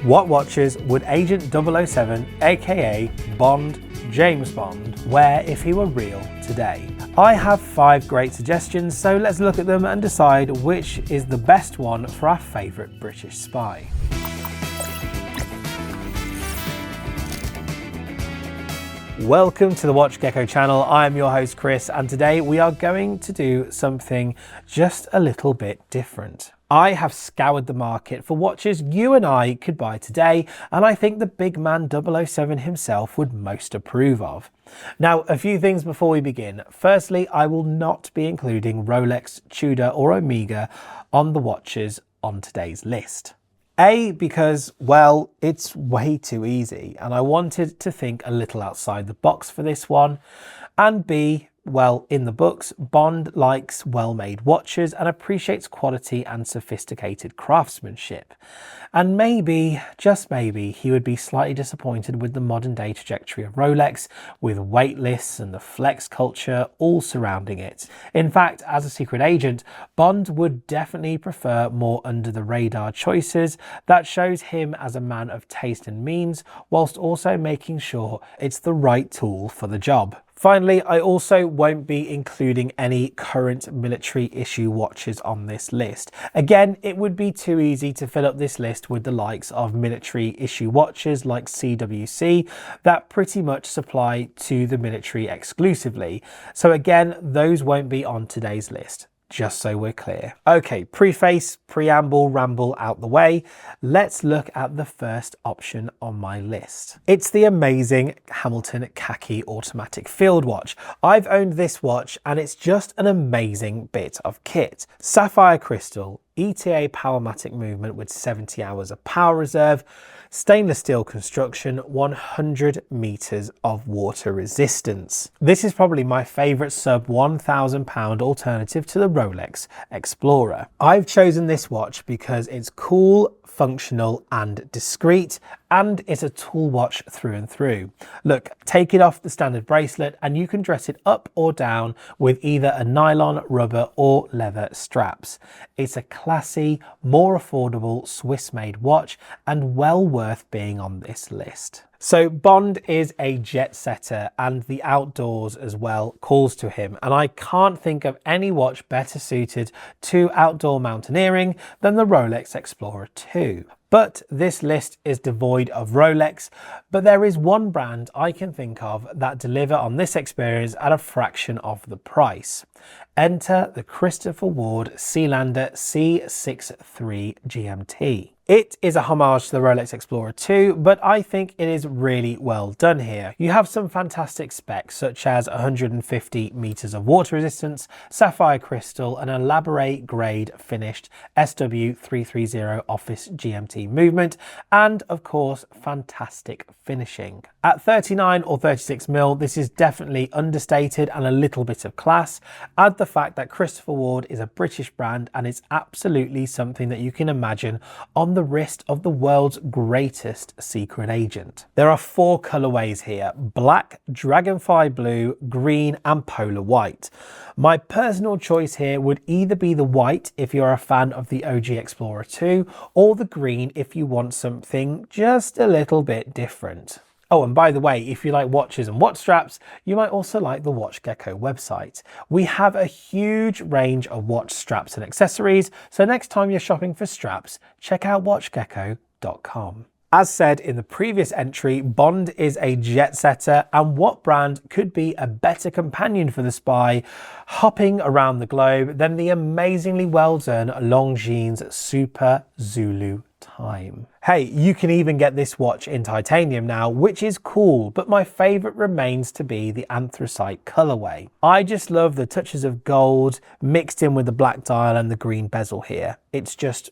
What watches would Agent 007, aka Bond, James Bond, wear if he were real today? I have 5 great suggestions, so let's look at them and decide which is the best one for our favourite British spy. Welcome to the WatchGecko channel. I am your host Chris, and today we are going to do something just a little bit different. I have scoured the market for watches you and I could buy today, and I think the big man 007 himself would most approve of. Now, a few things before we begin. Firstly, I will not be including Rolex, Tudor or Omega on the watches on today's list. A, because, well, it's way too easy and I wanted to think a little outside the box for this one. And B, well, in the books, Bond likes well-made watches and appreciates quality and sophisticated craftsmanship. And maybe, just maybe, he would be slightly disappointed with the modern day trajectory of Rolex, with wait lists and the flex culture all surrounding it. In fact, as a secret agent, Bond would definitely prefer more under the radar choices that shows him as a man of taste and means, whilst also making sure it's the right tool for the job. Finally, I also won't be including any current military issue watches on this list. Again, it would be too easy to fill up this list with the likes of military issue watches like CWC that pretty much supply to the military exclusively. So again, those won't be on today's list, just so we're clear. Okay, preface, preamble, ramble out the way. Let's look at the first option on my list. It's the amazing Hamilton Khaki automatic field watch. I've owned this watch and it's just an amazing bit of kit. Sapphire crystal, ETA Powermatic movement with 70 hours of power reserve, stainless steel construction, 100 meters of water resistance. This is probably my favorite sub £1,000 alternative to the Rolex Explorer. I've chosen this watch because it's cool, functional and discreet, and it's a tool watch through and through. Look, take it off the standard bracelet and you can dress it up or down with either a nylon, rubber or leather straps. It's a classy, more affordable Swiss-made watch and well worth being on this list. So Bond is a jet setter and the outdoors as well calls to him, and I can't think of any watch better suited to outdoor mountaineering than the Rolex Explorer 2. But this list is devoid of Rolex, but there is one brand I can think of that deliver on this experience at a fraction of the price. Enter the Christopher Ward Sealander C63 GMT. It is a homage to the Rolex Explorer 2, but I think it is really well done here. You have some fantastic specs such as 150 meters of water resistance, sapphire crystal, an elaborate grade finished SW330 Office GMT movement, and of course, fantastic finishing. At 39 or 36mm, this is definitely understated and a little bit of class. Add the fact that Christopher Ward is a British brand and it's absolutely something that you can imagine on the wrist of the world's greatest secret agent. There are 4 colorways here: black, dragonfly blue, green and polar white. My personal choice here would either be the white if you're a fan of the OG Explorer 2, or the green if you want something just a little bit different. Oh, and by the way, if you like watches and watch straps, you might also like the WatchGecko website. We have a huge range of watch straps and accessories, so next time you're shopping for straps, check out watchgecko.com. As said in the previous entry, Bond is a jet setter, and what brand could be a better companion for the spy hopping around the globe than the amazingly well done Longines Super Zulu Time. Hey, you can even get this watch in titanium now, which is cool, but my favorite remains to be the anthracite colorway. I just love the touches of gold mixed in with the black dial and the green bezel here. It's just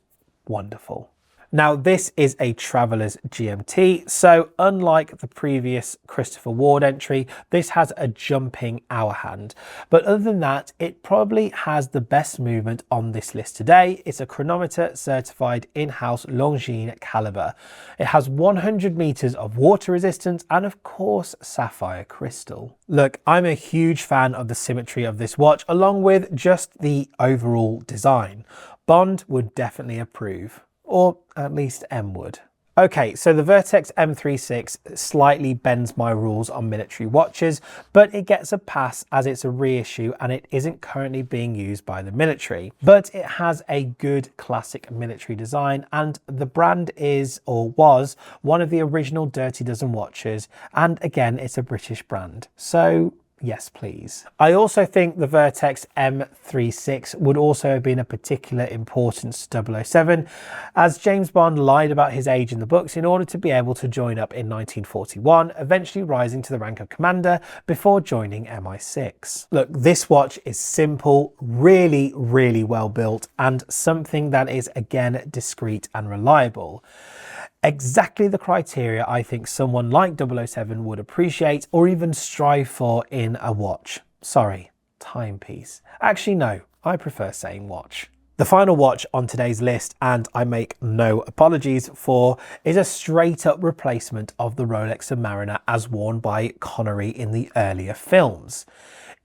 wonderful. Now, this is a Traveler's GMT, so unlike the previous Christopher Ward entry, this has a jumping hour hand. But other than that, it probably has the best movement on this list today. It's a chronometer certified in-house Longines caliber. It has 100 meters of water resistance and of course, sapphire crystal. Look, I'm a huge fan of the symmetry of this watch, along with just the overall design. Bond would definitely approve. Or at least M would. Okay, so the Vertex M36 slightly bends my rules on military watches, but it gets a pass as it's a reissue and it isn't currently being used by the military. But it has a good classic military design, and the brand is, or was, one of the original Dirty Dozen watches, and again, it's a British brand. So yes, please. I also think the Vertex M36 would also have been a particular importance to 007, as James Bond lied about his age in the books in order to be able to join up in 1941, eventually rising to the rank of commander before joining MI6. Look, this watch is simple, really, really well built, and something that is, again, discreet and reliable. Exactly the criteria I think someone like 007 would appreciate or even strive for in a watch. Sorry, timepiece. Actually, no, I prefer saying watch. The final watch on today's list, and I make no apologies for, is a straight up replacement of the Rolex Submariner as worn by Connery in the earlier films.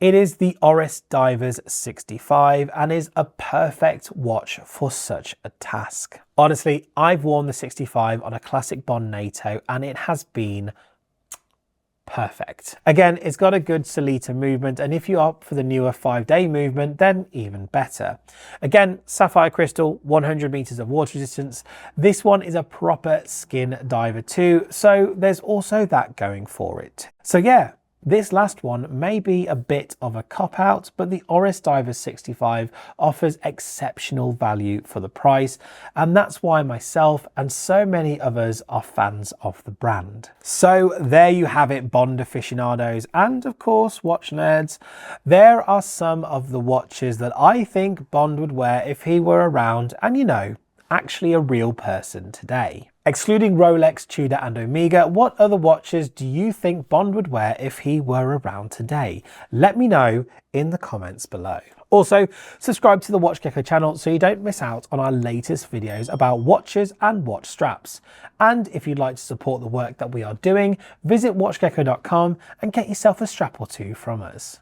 It is the Oris Divers 65 and is a perfect watch for such a task. Honestly, I've worn the 65 on a classic Bond NATO and it has been perfect. Again, it's got a good Solita movement, and if you opt for the newer 5-day movement, then even better. Again, sapphire crystal, 100 meters of water resistance. This one is a proper skin diver too, so there's also that going for it. So yeah, this last one may be a bit of a cop-out, but the Oris Divers 65 offers exceptional value for the price, and that's why myself and so many others are fans of the brand. So there you have it, Bond aficionados and of course watch nerds. There are some of the watches that I think Bond would wear if he were around and, you know, actually a real person today. Excluding Rolex, Tudor and Omega, what other watches do you think Bond would wear if he were around today? Let me know in the comments below. Also, subscribe to the WatchGecko channel so you don't miss out on our latest videos about watches and watch straps. And if you'd like to support the work that we are doing, visit watchgecko.com and get yourself a strap or two from us.